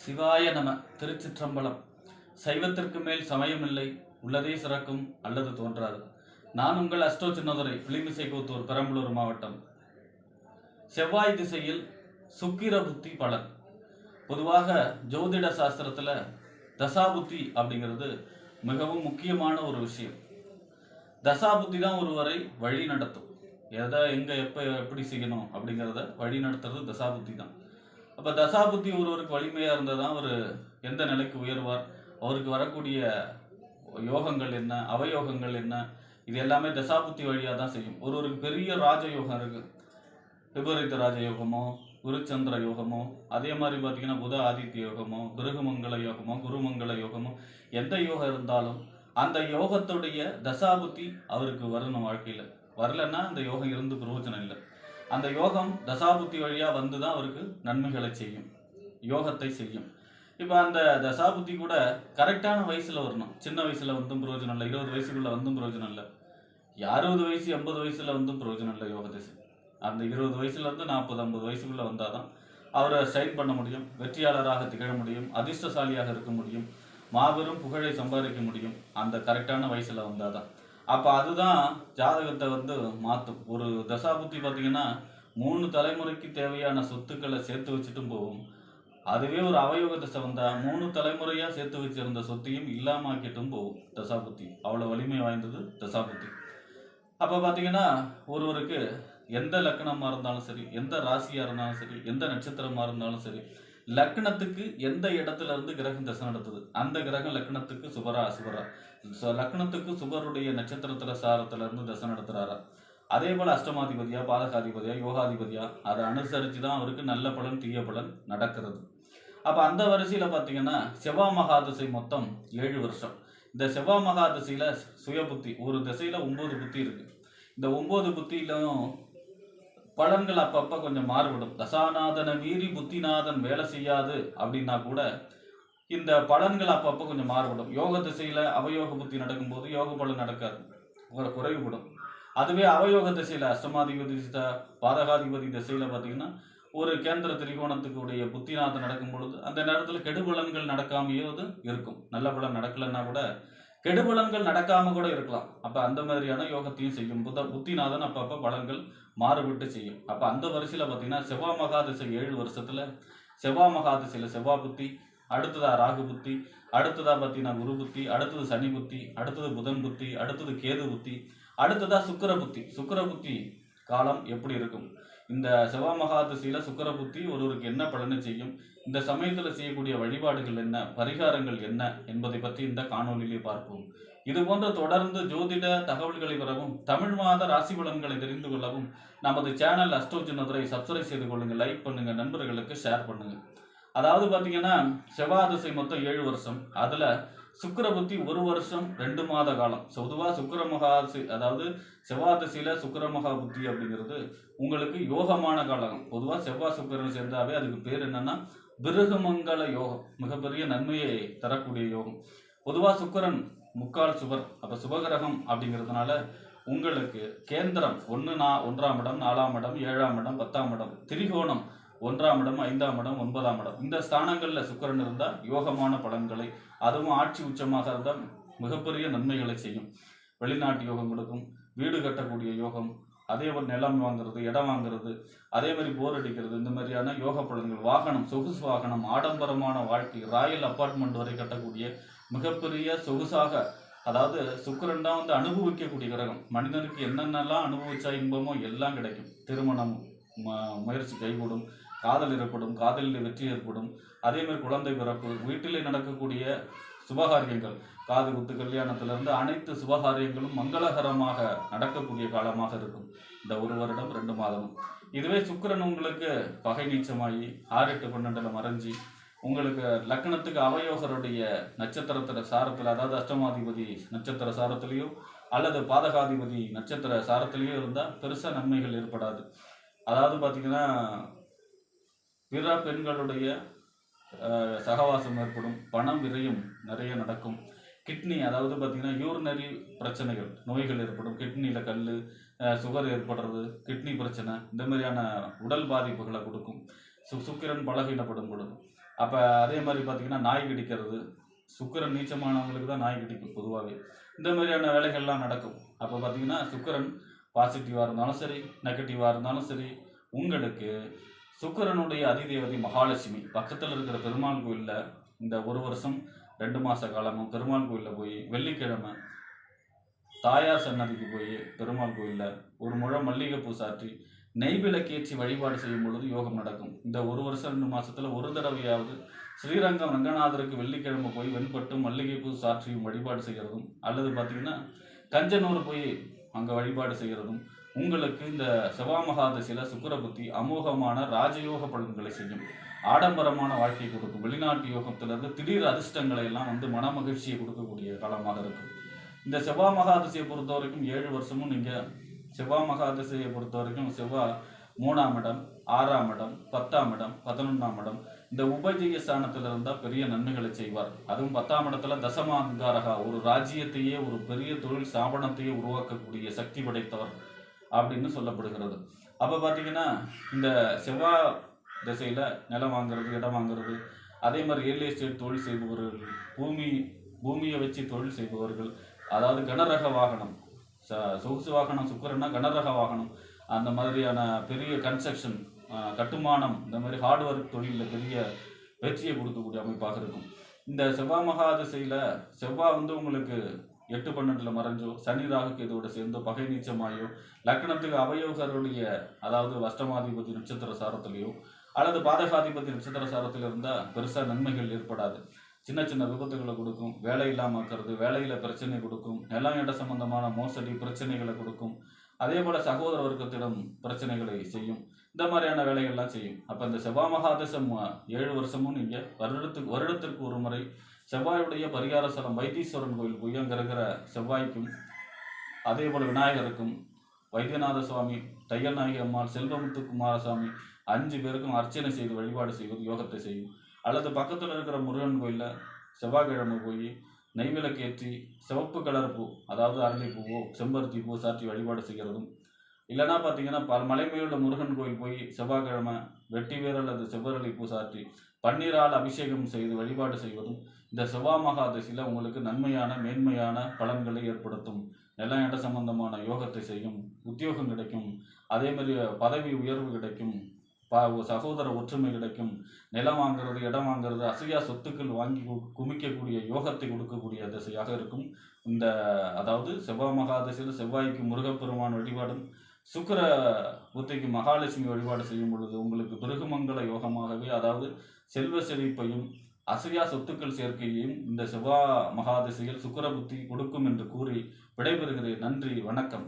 சிவாய நம. திருச்சிற்றம்பலம். சைவத்திற்கு மேல் சமயமில்லை, உள்ளதே சிறக்கும் அல்லது தோன்றாது. நான் உங்கள் அஸ்ட்ரோ சின்னதுரை, பிளிமிசை கூத்தூர், பெரம்பலூர் மாவட்டம். செவ்வாய் திசையில் சுக்கிர புத்தி பலன். பொதுவாக ஜோதிட சாஸ்திரத்தில் தசாபுத்தி அப்படிங்கிறது மிகவும் முக்கியமான ஒரு விஷயம். தசாபுத்தி தான் ஒருவரை வழி நடத்தும். எதை எங்கே எப்போ எப்படி செய்யணும் அப்படிங்கிறத வழி நடத்துறது தசாபுத்தி தான். அப்போ தசாபுத்தி ஒருவருக்கு வலிமையாக இருந்தால் தான் அவர் எந்த நிலைக்கு உயர்வார், அவருக்கு வரக்கூடிய யோகங்கள் என்ன, அவயோகங்கள் என்ன, இது எல்லாமே தசாபுத்தி வழியாக தான் செய்யும். ஒருவருக்கு பெரிய ராஜயோகம் இருக்குது, விபரீத ராஜயோகமோ குருச்சந்திர யோகமோ, அதே மாதிரி பார்த்தீங்கன்னா புத ஆதித்ய யோகமோ, பிருகுமங்கல யோகமோ, குருமங்கல யோகமோ, எந்த யோகம் இருந்தாலும் அந்த யோகத்துடைய தசாபுத்தி அவருக்கு வரணும். வாழ்க்கையில் வரலன்னா அந்த யோகம் இருந்து பிரயோஜனம் இல்லை. அந்த யோகம் தசாபுத்தி வழியாக வந்து தான் அவருக்கு நன்மைகளை செய்யும், யோகத்தை செய்யும். இப்போ அந்த தசாபுத்தி கூட கரெக்டான வயசில் வரணும். சின்ன வயசில் வந்தும் பிரயோஜனம் இல்லை, 20 வயசுக்குள்ளே வந்தும் பிரயோஜனம் இல்லை, 60 வயசு 80 வயசில் வந்தும் பிரயோஜனம் இல்லை. யோக திசை அந்த 20 வயசுலேருந்து 40-50 வயசுக்குள்ளே வந்தால் தான் அவரை ஸ்டைன் பண்ண முடியும், வெற்றியாளராக திகழ முடியும், அதிர்ஷ்டசாலியாக இருக்க முடியும், மாபெரும் புகழை சம்பாதிக்க முடியும். அந்த கரெக்டான வயசில் வந்தால் தான். அப்போ அதுதான் ஜாதகத்தை மாற்றும். ஒரு தசாபுத்தி பார்த்தீங்கன்னா 3 தலைமுறைக்கு தேவையான சொத்துக்களை சேர்த்து வச்சுட்டும் போகும். அதுவே ஒரு அவயோக தசை வந்தால் 3 தலைமுறையாக சேர்த்து வச்சிருந்த சொத்தையும் இல்லாமாக்கிட்டும் போகும். தசாபுத்தி அவ்வளோ வலிமை வாய்ந்தது தசாபுத்தி. அப்போ பார்த்தீங்கன்னா ஒருவருக்கு எந்த லக்கணமாக இருந்தாலும் சரி, எந்த ராசியாக இருந்தாலும் சரி, எந்த நட்சத்திரமாக இருந்தாலும் சரி, லக்னத்துக்கு எந்த இடத்துல இருந்து கிரகம் தசை நடத்துது, அந்த கிரகம் லக்னத்துக்கு சுபரா அசுபரா, லக்னத்துக்கு சுபருடைய நட்சத்திரத்துல சாரத்துல இருந்து தசை நடத்துறாரா, அதே போல அஷ்டமாதிபதியா பாதகாதிபதியா யோகாதிபதியா, அதை அனுசரித்து தான் அவருக்கு நல்ல பலன் தீய பலன் நடக்கிறது. அப்போ அந்த வரிசையில் பார்த்தீங்கன்னா செவ்வாய் மகாதிசை மொத்தம் 7 வருஷம். இந்த செவ்வாய் மகாதிசையில் சுய புத்தி, ஒரு திசையில் 9 புத்தி இருக்கு. இந்த 9 புத்தியிலும் பலன்கள் அப்பப்போ கொஞ்சம் மாறுபடும். தசாநாதனை மீறி புத்திநாதன் வேலை செய்யாது அப்படின்னா கூட இந்த பலன்கள் அப்பப்போ கொஞ்சம் மாறுபடும். யோக திசையில் அவயோக புத்தி நடக்கும்போது யோக பலன் நடக்காது, குறைவுபடும். அதுவே அவயோக திசையில் அஷ்டமாதிபதி பாதகாதிபதி திசையில் பார்த்தீங்கன்னா ஒரு கேந்திர திரிகோணத்துக்கு உடைய புத்திநாதன் நடக்கும் பொழுது அந்த நேரத்தில் கெடுபலன்கள் நடக்காமையே இருக்கும். நல்ல பலன் நடக்கலைன்னா கூட கெடுபலன்கள் நடக்காம கூட இருக்கலாம். அப்போ அந்த மாதிரியான யோகத்தையும் செய்யும். புத்திநாதன் அப்பப்போ பலன்கள் மாறுபட்டு செய்யும். அப்போ அந்த வரிசையில் பார்த்தீங்கன்னா செவ்வாய் மகாதிசை 7 வருஷத்தில் செவ்வாய் மகாதிசையில் செவ்வாய் புத்தி, அடுத்ததா ராகு புத்தி, அடுத்ததா பார்த்தீங்கன்னா குரு புத்தி, அடுத்தது சனி புத்தி, அடுத்தது புதன் புத்தி, அடுத்தது கேது புத்தி, அடுத்ததா சுக்கிர புத்தி. சுக்கிர புத்தி காலம் எப்படி இருக்கும், இந்த செவ்வாய் மகாதிசையில் சுக்கிர புத்தி ஒருவருக்கு என்ன பலனை செய்யும், இந்த சமயத்தில் செய்யக்கூடிய வழிபாடுகள் என்ன, பரிகாரங்கள் என்ன என்பதை பற்றி இந்த காணொலியிலே பார்ப்போம். இது போன்ற தொடர்ந்து ஜோதிட தகவல்களை பெறவும், தமிழ் மாத ராசி பலன்களை தெரிந்து கொள்ளவும் நமது சேனல் அஸ்ட்ரோ சின்னதுரை சப்ஸ்கிரைப் செய்து கொள்ளுங்கள், லைக் பண்ணுங்க, நண்பர்களுக்கு ஷேர் பண்ணுங்க. அதாவது பார்த்தீங்கன்னா செவ்வாய் திசை மொத்தம் 7 வருஷம். அதில் சுக்கிர புத்தி 1 வருஷம் 2 மாத காலம். பொதுவாக சுக்கிர மகாசி, அதாவது செவ்வாய் திசையில் சுக்கிர மகா புத்தி அப்படிங்கிறது உங்களுக்கு யோகமான காலம். பொதுவாக செவ்வாய் சுக்கிரன் சேர்ந்தாவே அதுக்கு பேர் என்னன்னா பிருகுமங்கல யோகம், மிகப்பெரிய நன்மையை தரக்கூடிய யோகம். பொதுவாக சுக்கிரன் முக்கால் சுபர், அப்போ சுபகிரகம் அப்படிங்கிறதுனால உங்களுக்கு கேந்திரம் 1ஆம் இடம், 4ஆம் இடம், 7ஆம் இடம், 10ஆம் இடம், திரிகோணம் 1ஆம் இடம், 5ஆம் இடம், 9ஆம் இடம், இந்த ஸ்தானங்களில் சுக்கிரன் இருந்தால் யோகமான பலன்களை, அதுவும் ஆட்சி உச்சமாக இருந்தால் மிகப்பெரிய நன்மைகளை செய்யும். வெளிநாட்டு யோகம் கொடுக்கும், வீடு கட்டக்கூடிய யோகம், அதே ஒரு நிலம் வாங்குறது, இடம் வாங்குறது, அதே மாதிரி போர் அடிக்கிறது, இந்த மாதிரியான யோக பலன்கள், வாகனம், சொகுசு வாகனம், ஆடம்பரமான வாழ்க்கை, ராயல் அப்பார்ட்மெண்ட் வரை கட்டக்கூடிய மிகப்பெரிய சொகுசாக, அதாவது சுக்கிரன் தான் அனுபவிக்கக்கூடிய கிரகம். மனிதனுக்கு என்னென்னலாம் அனுபவிச்சா இன்பமோ எல்லாம் கிடைக்கும். திருமணம் முயற்சி கைகூடும், காதல் ஏற்படும், காதலில் வெற்றி ஏற்படும், அதே மாதிரி குழந்தை பிறப்பு, வீட்டிலே நடக்கக்கூடிய சுபகாரியங்கள், காது குத்து கல்யாணத்திலிருந்து அனைத்து சுபகாரியங்களும் மங்களகரமாக நடக்கக்கூடிய காலமாக இருக்கும் இந்த 1 வருடம் 2 மாதமும். இதுவே சுக்கிரன் உங்களுக்கு பகை நீச்சமாகி 6, 8, 12 மறைஞ்சி உங்களுக்கு லக்னத்துக்கு அவயோகருடைய நட்சத்திரத்திர சாரத்தில், அதாவது அஷ்டமாதிபதி நட்சத்திர சாரத்திலேயோ அல்லது பாதகாதிபதி நட்சத்திர சாரத்திலேயோ இருந்தால் பெருசாக நன்மைகள் ஏற்படாது. அதாவது பார்த்தீங்கன்னா பிற பெண்களுடைய சகவாசம் ஏற்படும், பணம் விரயம் நிறைய நடக்கும், கிட்னி, அதாவது பார்த்தீங்கன்னா யூரினரி பிரச்சனைகள், நோய்கள் ஏற்படும், கிட்னியில் கல், சுகர் ஏற்படுறது, கிட்னி பிரச்சனை, இந்த மாதிரியான உடல் பாதிப்புகளை கொடுக்கும். சுக்கிரன் பலகீனப்படும் பொழுது. அப்போ அதே மாதிரி பார்த்தீங்கன்னா நாய் கடிக்கிறது, சுக்கிரன் நீச்சமானவங்களுக்கு தான் நாய் கடிக்கும் பொதுவாகவே. இந்த மாதிரியான வேலைகள்லாம் நடக்கும். அப்போ பார்த்தீங்கன்னா சுக்கிரன் பாசிட்டிவாக இருந்தாலும் சரி, நெகட்டிவாக இருந்தாலும் சரி, உங்களுக்கு சுக்கிரனுடைய அதிதேவதை மகாலட்சுமி பக்கத்தில் இருக்கிற பெருமாள் கோயிலில் இந்த 1 வருஷம் 2 மாத காலமும் பெருமாள் கோயிலில் போய் வெள்ளிக்கிழமை தாயார் சன்னதிக்கு போய் பெருமாள் கோயிலில் ஒரு முழம் மல்லிகைப்பூ சாற்றி நெய்விளக்கேற்றி வழிபாடு செய்யும் பொழுது யோகம் நடக்கும். இந்த 1 வருஷம் 2 மாசத்துல ஒரு தடவையாவது ஸ்ரீரங்கம் ரங்கநாதருக்கு வெள்ளிக்கிழமை போய் வெண்பட்டும் மல்லிகைப்பூ சாற்றியும் வழிபாடு செய்கிறதும், அல்லது பார்த்தீங்கன்னா கஞ்சனூர் போய் அங்கே வழிபாடு செய்கிறதும் உங்களுக்கு இந்த செவ்வாமகாதசியில சுக்கிர புத்தி அமோகமான ராஜயோக பலன்களை செய்யும். ஆடம்பரமான வாழ்க்கை கொடுக்கும். வெளிநாட்டு யோகத்திலிருந்து திடீர் அதிர்ஷ்டங்களை எல்லாம் மன மகிழ்ச்சியை கொடுக்கக்கூடிய காலமாக இருக்கும். இந்த செவ்வாய் மகாதசையை பொறுத்த வரைக்கும் 7 வருஷமும் நீங்கள் செவ்வாய் மகாதசையை பொறுத்த வரைக்கும் செவ்வாய் 3ஆம் இடம், 6ஆம் இடம், 10ஆம் இடம், 11ஆம் இடம் இந்த உபஜய ஸ்தானத்தில் இருந்தால் பெரிய நன்மைகளை செய்வார். அதுவும் 10ஆம் இடத்துல தசமாங்காரகா, ஒரு ராஜ்யத்தையே ஒரு பெரிய தொழில் ஸ்தாபனத்தையே உருவாக்கக்கூடிய சக்தி படைத்தவர் அப்படின்னு சொல்லப்படுகிறது. அப்போ பார்த்தீங்கன்னா இந்த செவ்வாய் திசையில் நிலம் வாங்குறது, இடம் வாங்குறது, அதே மாதிரி ரியல் எஸ்டேட் தொழில் செய்பவர்கள், பூமியை வச்சு தொழில் செய்பவர்கள், அதாவது கனரக வாகனம், சொகுசு வாகனம் சுக்கிரன்னா கனரக வாகனம், அந்த மாதிரியான பெரிய கன்ஸ்ட்ரக்ஷன், கட்டுமானம், இந்த மாதிரி ஹார்ட்ஒர்க் தொழிலில் பெரிய வெற்றியை கொடுக்கக்கூடிய அமைப்பாக இருக்கும். இந்த செவ்வாய் மகாதிசையில் செவ்வாய் உங்களுக்கு 8-12 மறைஞ்சோ, சனி ராகுக்கு இதோட சேர்ந்தோ, பகை நீச்சமாயோ, லக்னத்துக்கு அவயோகருடைய அதாவது அஷ்டமாதிபதி நட்சத்திர சாரத்திலேயோ அல்லது பாதகாதிபதி நட்சத்திர சாரத்தில் இருந்தால் பெருசாக நன்மைகள் ஏற்படாது. சின்ன சின்ன விபத்துகளை கொடுக்கும், வேலை இல்லாமல் இருக்கிறது, வேலையில் பிரச்சனை கொடுக்கும், நிலம் இட சம்பந்தமான மோசடி பிரச்சனைகளை கொடுக்கும், அதே போல் சகோதர வர்க்கத்திடம் பிரச்சனைகளை செய்யும். இந்த மாதிரியான வேலைகள்லாம் செய்யும். அப்போ இந்த செவ்வாய் மகாதசம் 7 வருஷமும் நீங்கள் வருடத்திற்கு ஒரு முறை செவ்வாயுடைய பரிகாரஸ்தலம் வைத்தீஸ்வரன் கோயில் போய் அங்கே இருக்கிற செவ்வாய்க்கும், அதே போல் விநாயகருக்கும், வைத்தியநாத சுவாமி, தையல்நாயகி அம்மாள், செல்வமுத்து குமாரசாமி 5 பேருக்கும் அர்ச்சனை செய்து வழிபாடு செய்வது யோகத்தை செய்யும். அல்லது பக்கத்தில் இருக்கிற முருகன் கோயிலில் செவ்வாய்க்கிழமை போய் நெய்விளக்கேற்றி சிவப்பு கலர் பூ, அதாவது அரளிப்பூவோ செம்பருத்தி பூ சாற்றி வழிபாடு செய்கிறதும், இல்லைனா பார்த்தீங்கன்னா மலைமையுள்ள முருகன் கோயில் போய் செவ்வாய்க்கிழமை வெட்டி வேர் அல்லது செவ்வரளி பூ சாற்றி பன்னீரால் அபிஷேகம் செய்து வழிபாடு செய்வதும் இந்த செவ்வாய் மகாதசியில் உங்களுக்கு நன்மையான மேன்மையான பலன்களை ஏற்படுத்தும். நிலம் இட சம்பந்தமான யோகத்தை செய்யும், உத்தியோகம் கிடைக்கும், அதே மாதிரி பதவி உயர்வு கிடைக்கும், சகோதர ஒற்றுமை கிடைக்கும், நிலம் வாங்கிறது, இடம் வாங்கிறது, அசையா சொத்துக்கள் வாங்கி குமிக்கக்கூடிய யோகத்தை கொடுக்கக்கூடிய திசையாக இருக்கும். இந்த அதாவது செவ்வாய் மகாதசையில் செவ்வாய்க்கு முருகப்பெருமான் வழிபாடும், சுக்கிர புத்திக்கு மகாலட்சுமி வழிபாடு செய்யும் பொழுது உங்களுக்கு பிருகுமங்கல யோகமாகவே, அதாவது செல்வ செழிப்பையும் அசையா சொத்துக்கள் சேர்க்கையையும் இந்த செவ்வாய் மகாதசையில் சுக்கிர புத்தி கொடுக்கும் என்று கூறி விடைபெறுகிறேன். நன்றி, வணக்கம்.